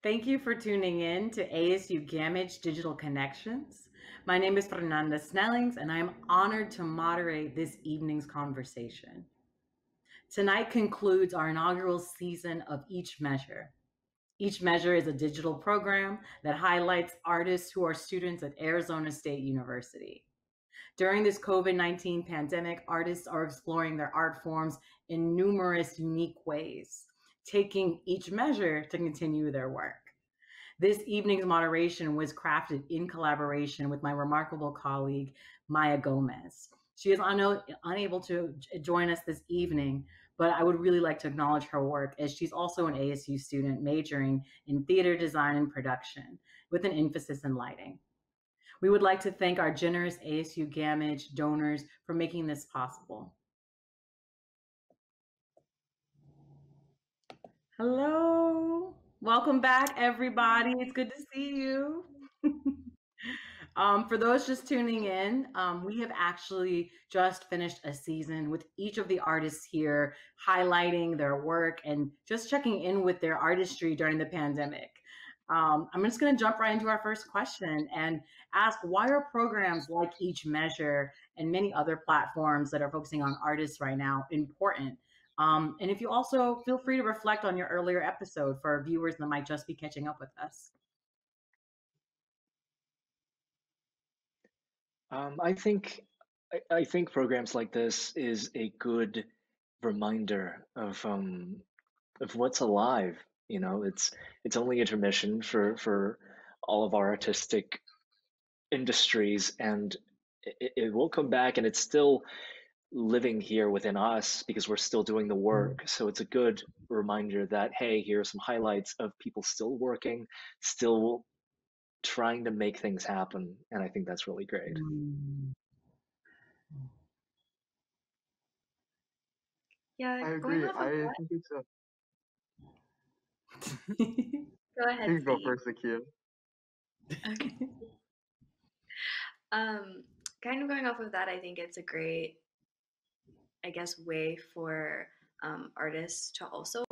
Thank you for tuning in to ASU Gamage Digital Connections. My name is Fernanda Snellings, and I am honored to moderate this evening's conversation. Tonight concludes our inaugural season of Each Measure. Each Measure is a digital program that highlights artists who are students at Arizona State University. During this COVID 19 pandemic, artists are exploring their art forms in numerous unique ways, taking each measure to continue their work. This evening's moderation was crafted in collaboration with my remarkable colleague, Maya Gomez. She is unable to join us this evening, but I would really like to acknowledge her work as she's also an ASU student majoring in theater design and production with an emphasis in lighting. We would like to thank our generous ASU Gamage donors for making this possible. Hello. Welcome back, everybody. It's good to see you. For those just tuning in, we have actually just finished a season with each of the artists here highlighting their work and just checking in with their artistry during the pandemic. I'm just going to jump right into our first question and ask, why are programs like Each Measure and many other platforms that are focusing on artists right now important? And if you also feel free to reflect on your earlier episode for viewers that might just be catching up with us. I think I think programs like this is a good reminder of what's alive. You know, it's only intermission for all of our artistic industries, and it will come back, and it's still living here within us because we're still doing the work. So it's a good reminder that, hey, here are some highlights of people still working, still trying to make things happen, and I think that's really great. Yeah, I going agree. off of I that, think it's a. go ahead, You can go Steve. first, Akia. Okay. Kind of going off of that, I think it's a great, I guess, way for artists to also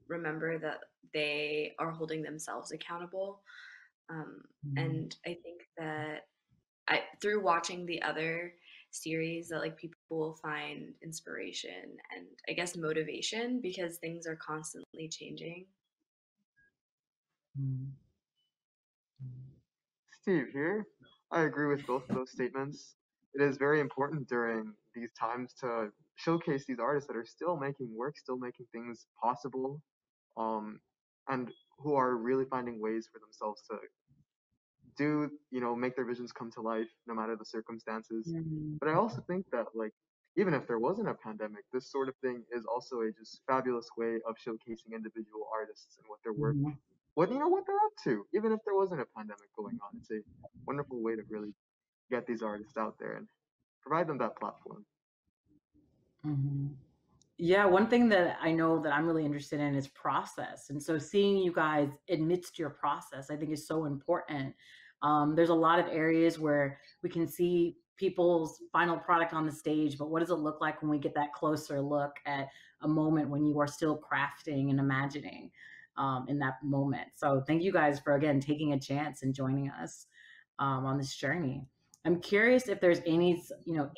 remember that they are holding themselves accountable. And I think that through watching the other series that like people will find inspiration and I guess motivation because things are constantly changing. Steve here. I agree with both of those statements. It is very important during these times to showcase these artists that are still making work, still making things possible, um, and who are really finding ways for themselves to make their visions come to life no matter the circumstances. But I also think that, like, even if there wasn't a pandemic, this sort of thing is also a just fabulous way of showcasing individual artists and what their work, what they're up to. Even if there wasn't a pandemic going on, it's a wonderful way to really get these artists out there and provide them that platform. Yeah, one thing that I know that I'm really interested in is process. And so seeing you guys amidst your process, I think is so important. There's a lot of areas where we can see people's final product on the stage, but what does it look like when we get that closer look at a moment when you are still crafting and imagining in that moment? So thank you guys for, again, taking a chance and joining us on this journey. I'm curious if there's any,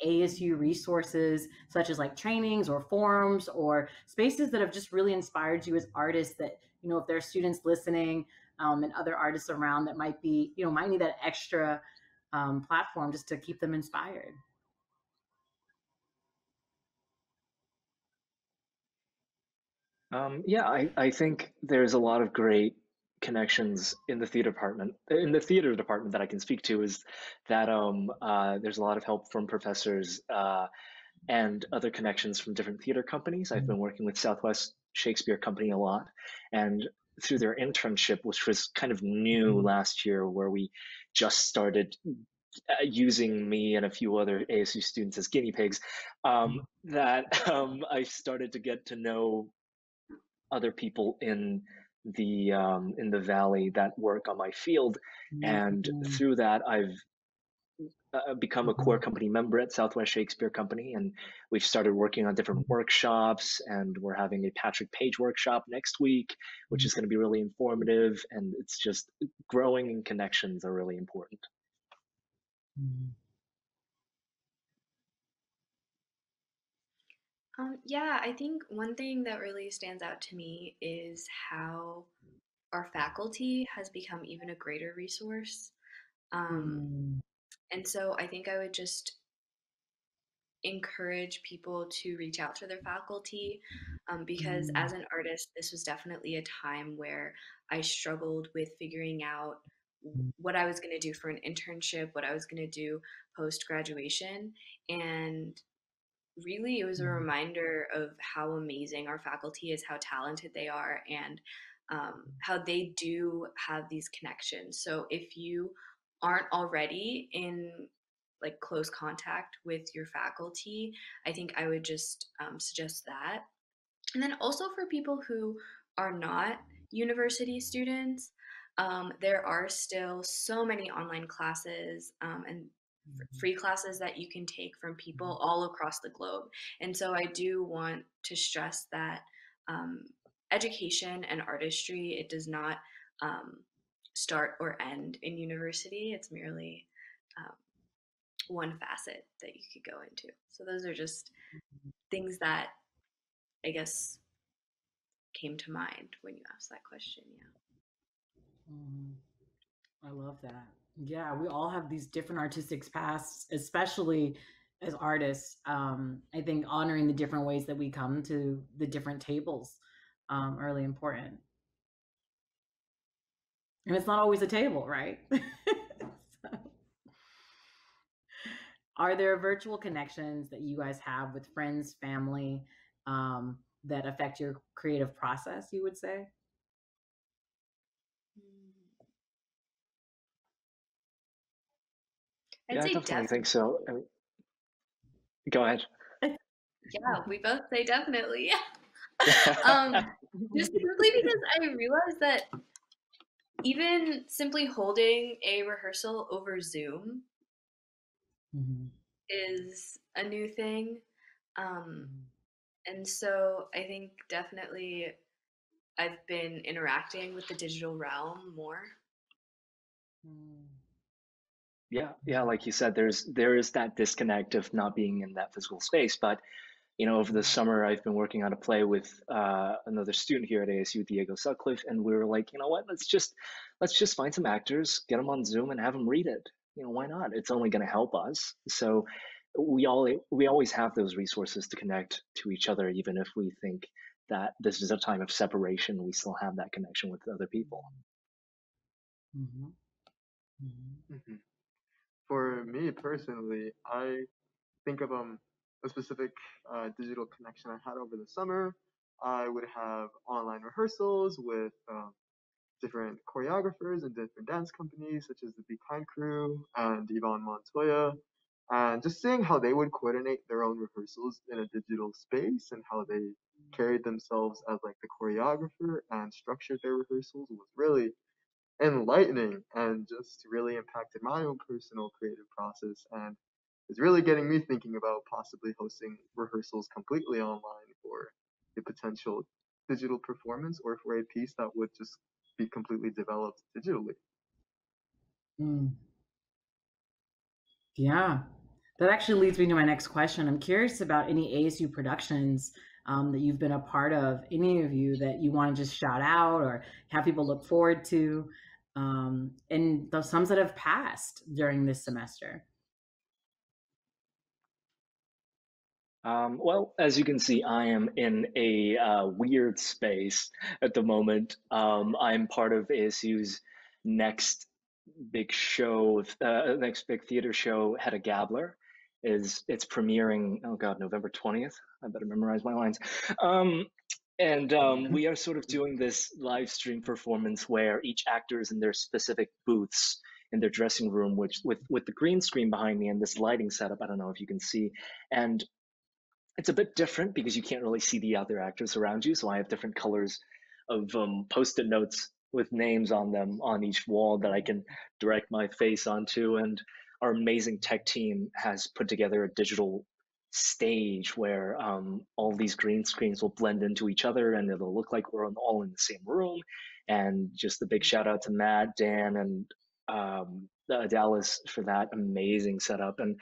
ASU resources such as like trainings or forums or spaces that have just really inspired you as artists that, if there are students listening and other artists around that might be, might need that extra platform just to keep them inspired. Yeah, I think there's a lot of great connections in the theater department. In the theater department that I can speak to is that there's a lot of help from professors and other connections from different theater companies. I've been working with Southwest Shakespeare Company a lot, and through their internship, which was kind of new last year, where we just started using me and a few other ASU students as guinea pigs, I started to get to know other people in the valley that work on my field, and through that become a core company member at Southwest Shakespeare Company, and we've started working on different workshops, and we're having a Patrick Page workshop next week, which is going to be really informative. And it's just growing, and connections are really important. Yeah, I think one thing that really stands out to me is how our faculty has become even a greater resource. And so I think I would just encourage people to reach out to their faculty, because as an artist, this was definitely a time where I struggled with figuring out what I was going to do for an internship, what I was going to do post graduation. And really, it was a reminder of how amazing our faculty is, how talented they are, and how they do have these connections. So if you aren't already in like close contact with your faculty, I think I would just suggest that. And then also for people who are not university students, there are still so many online classes and free classes that you can take from people all across the globe. And so I do want to stress that education and artistry, it does not start or end in university. It's merely one facet that you could go into. So those are just things that I guess came to mind when you asked that question. I love that. Yeah, we all have these different artistic paths, especially as artists. I think honoring the different ways that we come to the different tables are really important. And it's not always a table, right? So, are there virtual connections that you guys have with friends, family, that affect your creative process, you would say? I'd Yeah, I say definitely definitely. think so. I mean, go ahead. Yeah, we both say definitely. Just simply because I realized that even simply holding a rehearsal over Zoom is a new thing. And so I think definitely I've been interacting with the digital realm more. Yeah, like you said, there is that disconnect of not being in that physical space. But over the summer, I've been working on a play with another student here at ASU, Diego Sutcliffe, and we were like, you know what, let's just find some actors, get them on Zoom, and have them read it. Why not? It's only going to help us. So we always have those resources to connect to each other, even if we think that this is a time of separation. We still have that connection with other people. For me personally, I think of a specific digital connection I had over the summer. I would have online rehearsals with different choreographers and different dance companies, such as the Be Kind Crew and Yvonne Montoya, and just seeing how they would coordinate their own rehearsals in a digital space and how they carried themselves as like the choreographer and structured their rehearsals was really enlightening and just really impacted my own personal creative process, and is really getting me thinking about possibly hosting rehearsals completely online for a potential digital performance or for a piece that would just be completely developed digitally. Yeah, that actually leads me to my next question. I'm curious about any ASU productions that you've been a part of, any of you that you want to just shout out or have people look forward to, and the some that have passed during this semester. Well, as you can see, I am in a weird space at the moment. I'm part of ASU's next big show, next big theater show, Hedda Gabler. It's premiering, oh God, November 20th. I better memorize my lines. We are sort of doing this live stream performance where each actor is in their specific booths in their dressing room, which with the green screen behind me and this lighting setup. I don't know if you can see. And it's a bit different because you can't really see the other actors around you. So I have different colors of post-it notes with names on them on each wall that I can direct my face onto. And our amazing tech team has put together a digital stage where all these green screens will blend into each other and it'll look like we're all in the same room. And just a big shout out to Matt, Dan, and Dallas for that amazing setup. And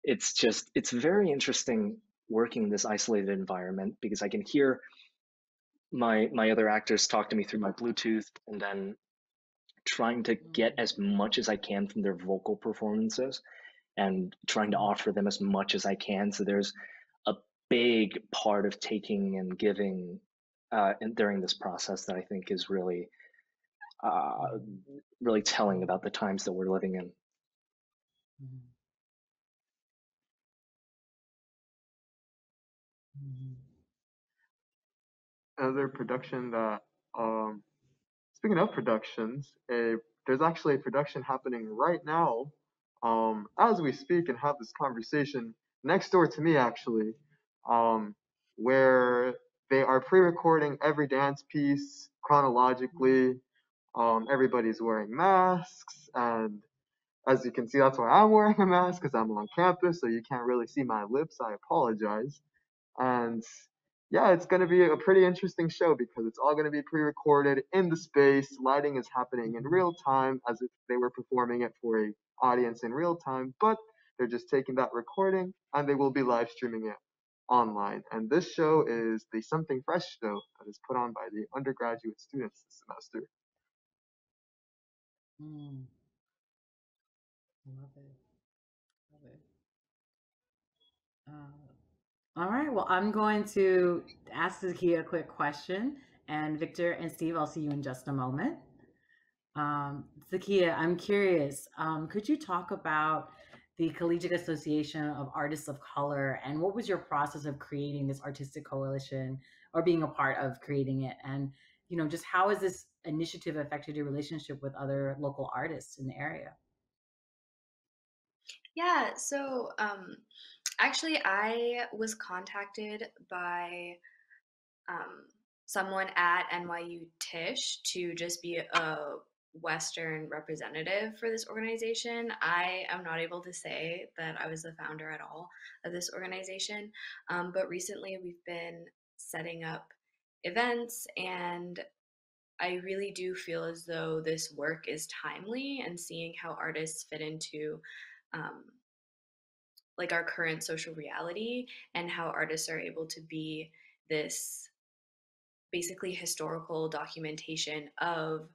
it's very interesting working in this isolated environment because I can hear my other actors talk to me through my Bluetooth, and then trying to get as much as I can from their vocal performances and trying to offer them as much as I can. So there's a big part of taking and giving and during this process that I think is really really telling about the times that we're living in. Another production that, speaking of productions, there's actually a production happening right now, as we speak and have this conversation, next door to me actually, where they are pre-recording every dance piece chronologically. Everybody's wearing masks, and as you can see, that's why I'm wearing a mask, because I'm on campus, so you can't really see my lips. I apologize. And yeah, it's going to be a pretty interesting show because it's all going to be pre-recorded in the space. Lighting is happening in real time as if they were performing it for a audience in real time, but they're just taking that recording and they will be live streaming it online. And this show is the Something Fresh show that is put on by the undergraduate students this semester. Love it. Love it. All right. Well, I'm going to ask Zakia a quick question. And Victor and Steve, I'll see you in just a moment. Zakia, I'm curious. Could you talk about the Collegiate Association of Artists of Color and what was your process of creating this artistic coalition or being a part of creating it? And, just how has this initiative affected your relationship with other local artists in the area? Yeah, so actually, I was contacted by someone at NYU Tisch to just be a Western representative for this organization. I am not able to say that I was the founder at all of this organization, but recently we've been setting up events, and I really do feel as though this work is timely and seeing how artists fit into um, like our current social reality and how artists are able to be this basically historical documentation of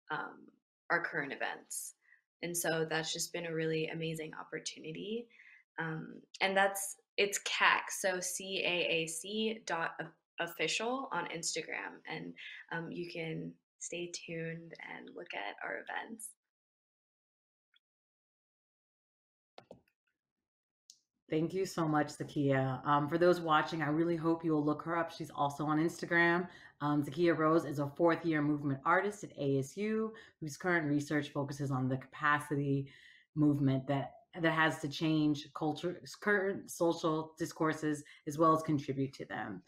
um, our current events. And so that's just been a really amazing opportunity. And it's CAAC, so CAAC official on Instagram. And you can stay tuned and look at our events. Thank you so much, Zakia. For those watching, I really hope you'll look her up. She's also on Instagram. Zakia Rose is a fourth-year movement artist at ASU whose current research focuses on the capacity movement that has to change culture, current social discourses, as well as contribute to them.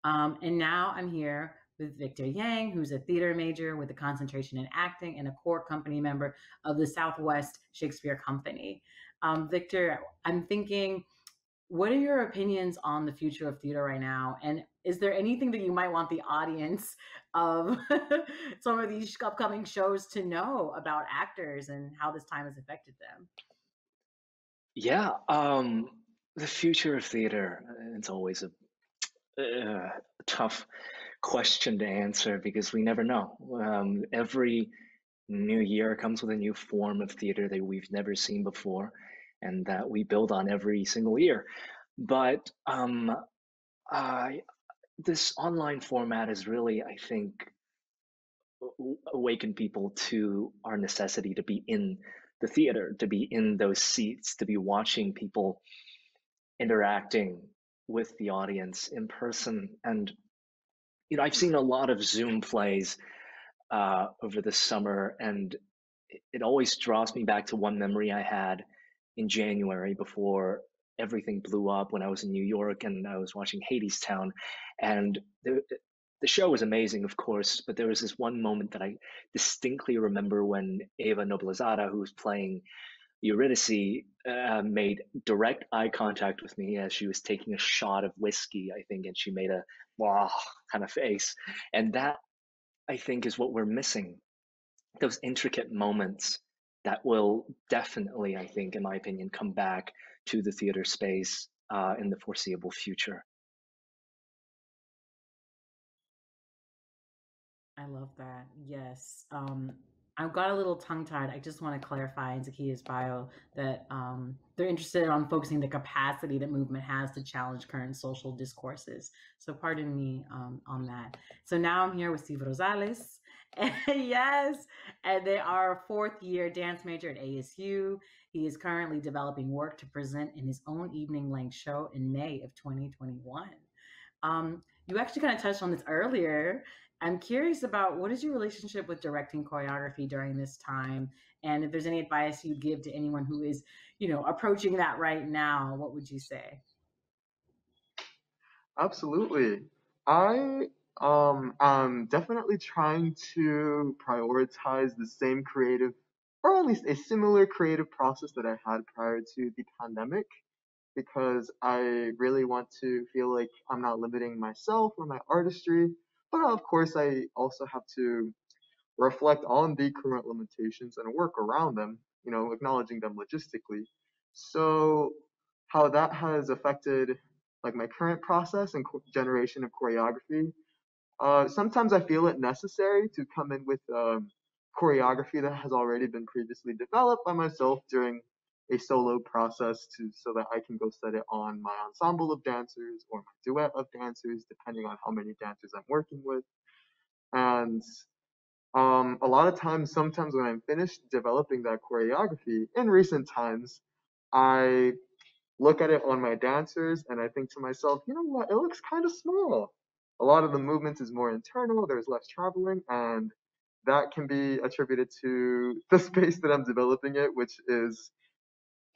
And now I'm here with Victor Yang, who's a theater major with a concentration in acting and a core company member of the Southwest Shakespeare Company. Victor, I'm thinking, what are your opinions on the future of theater right now? And is there anything that you might want the audience of some of these upcoming shows to know about actors and how this time has affected them? Yeah, the future of theater, it's always a tough question to answer because we never know. Every new year comes with a new form of theater that we've never seen before and that we build on every single year. But this online format has really, I think, awakened people to our necessity to be in the theater, to be in those seats, to be watching people interacting with the audience in person. And I've seen a lot of Zoom plays over the summer, and it always draws me back to one memory I had in January before everything blew up when I was in New York and I was watching Hadestown. And the show was amazing, of course, but there was this one moment that I distinctly remember when Eva Noblezada, who was playing Eurydice made direct eye contact with me as she was taking a shot of whiskey, I think, and she made a wow kind of face. And that, I think, is what we're missing, those intricate moments that will definitely, I think, in my opinion, come back to the theater space in the foreseeable future. I love that. Yes. I got a little tongue tied. I just want to clarify in Zakia's bio that they're interested on focusing the capacity that movement has to challenge current social discourses. So pardon me on that. So now I'm here with Steve Rosales. Yes. And they are a fourth year dance major at ASU. He is currently developing work to present in his own evening length show in May of 2021. You actually kind of touched on this earlier. I'm curious about what is your relationship with directing choreography during this time, and if there's any advice you'd give to anyone who is, approaching that right now, what would you say? Absolutely. I am definitely trying to prioritize the same creative, or at least a similar creative process that I had prior to the pandemic, because I really want to feel like I'm not limiting myself or my artistry. But of course, I also have to reflect on the current limitations and work around them, acknowledging them logistically. So, how that has affected like my current process and generation of choreography. Sometimes I feel it necessary to come in with choreography that has already been previously developed by myself during a solo process so that I can go set it on my ensemble of dancers or my duet of dancers, depending on how many dancers I'm working with. And a lot of times, sometimes when I'm finished developing that choreography in recent times, I look at it on my dancers and I think to myself, you know what, it looks kind of small. A lot of the movement is more internal, there's less traveling, and that can be attributed to the space that I'm developing it, which is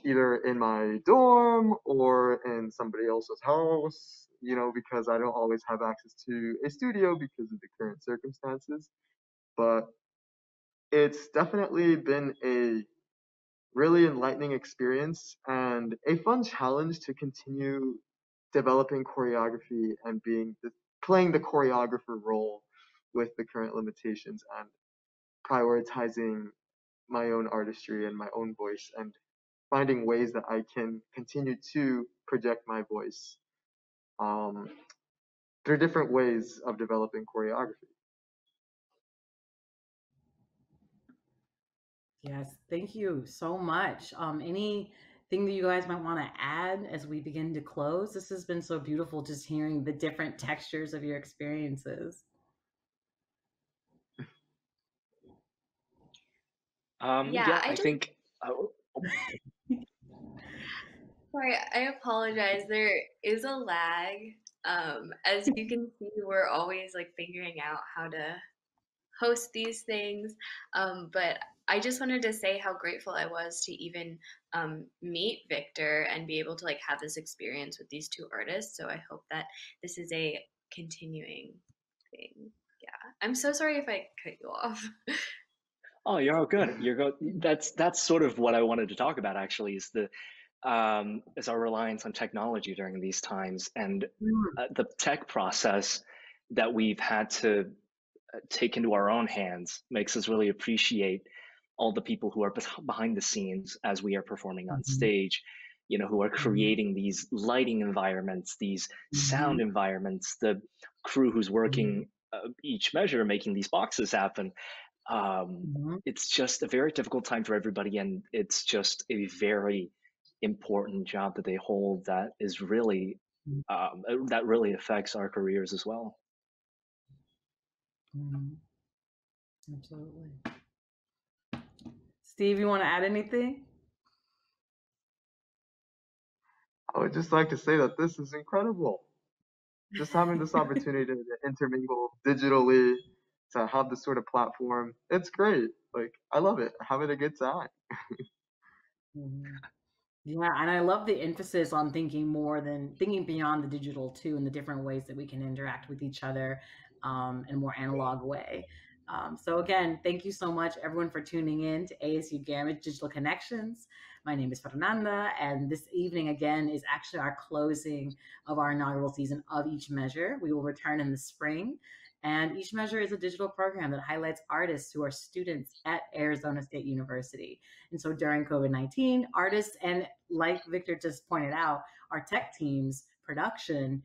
either in my dorm or in somebody else's house, because I don't always have access to a studio because of the current circumstances. But it's definitely been a really enlightening experience and a fun challenge to continue developing choreography and playing the choreographer role with the current limitations and prioritizing my own artistry and my own voice and finding ways that I can continue to project my voice um, through different ways of developing choreography. Yes, thank you so much. Anything that you guys might want to add as we begin to close? This has been so beautiful just hearing the different textures of your experiences. Yeah, I think. Sorry, I apologize. There is a lag. As you can see, we're always like figuring out how to host these things. But I just wanted to say how grateful I was to even meet Victor and be able to like have this experience with these two artists. So I hope that this is a continuing thing. Yeah, I'm so sorry if I cut you off. Oh, you're all good. You're good. That's sort of what I wanted to talk about actually, is our reliance on technology during these times and the tech process that we've had to take into our own hands makes us really appreciate all the people who are behind the scenes as we are performing on Mhm. stage, who are creating these lighting environments, these sound Mhm. environments, the crew who's Mhm. working each measure, making these boxes happen. Mhm. It's just a very difficult time for everybody, and it's just a very important job that they hold that is really that really affects our careers as well. Mhm. Absolutely. Steve, you want to add anything? I would just like to say that this is incredible. Just having this opportunity to intermingle digitally, to have this sort of platform, it's great. Like, I love it. Having a good time. Mhm. Yeah, and I love the emphasis on thinking beyond the digital too, and the different ways that we can interact with each other in a more analog way. So again, thank you so much, everyone, for tuning in to ASU Gamage Digital Connections. My name is Fernanda, and this evening, again, is actually our closing of our inaugural season of Each Measure. We will return in the spring, and Each Measure is a digital program that highlights artists who are students at Arizona State University. And so during COVID-19, artists, and like Victor just pointed out, our tech teams, production,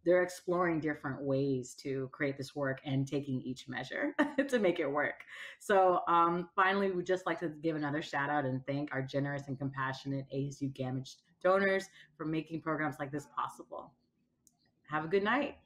they're exploring different ways to create this work and taking each measure to make it work. So finally, we'd just like to give another shout out and thank our generous and compassionate ASU Gamage donors for making programs like this possible. Have a good night.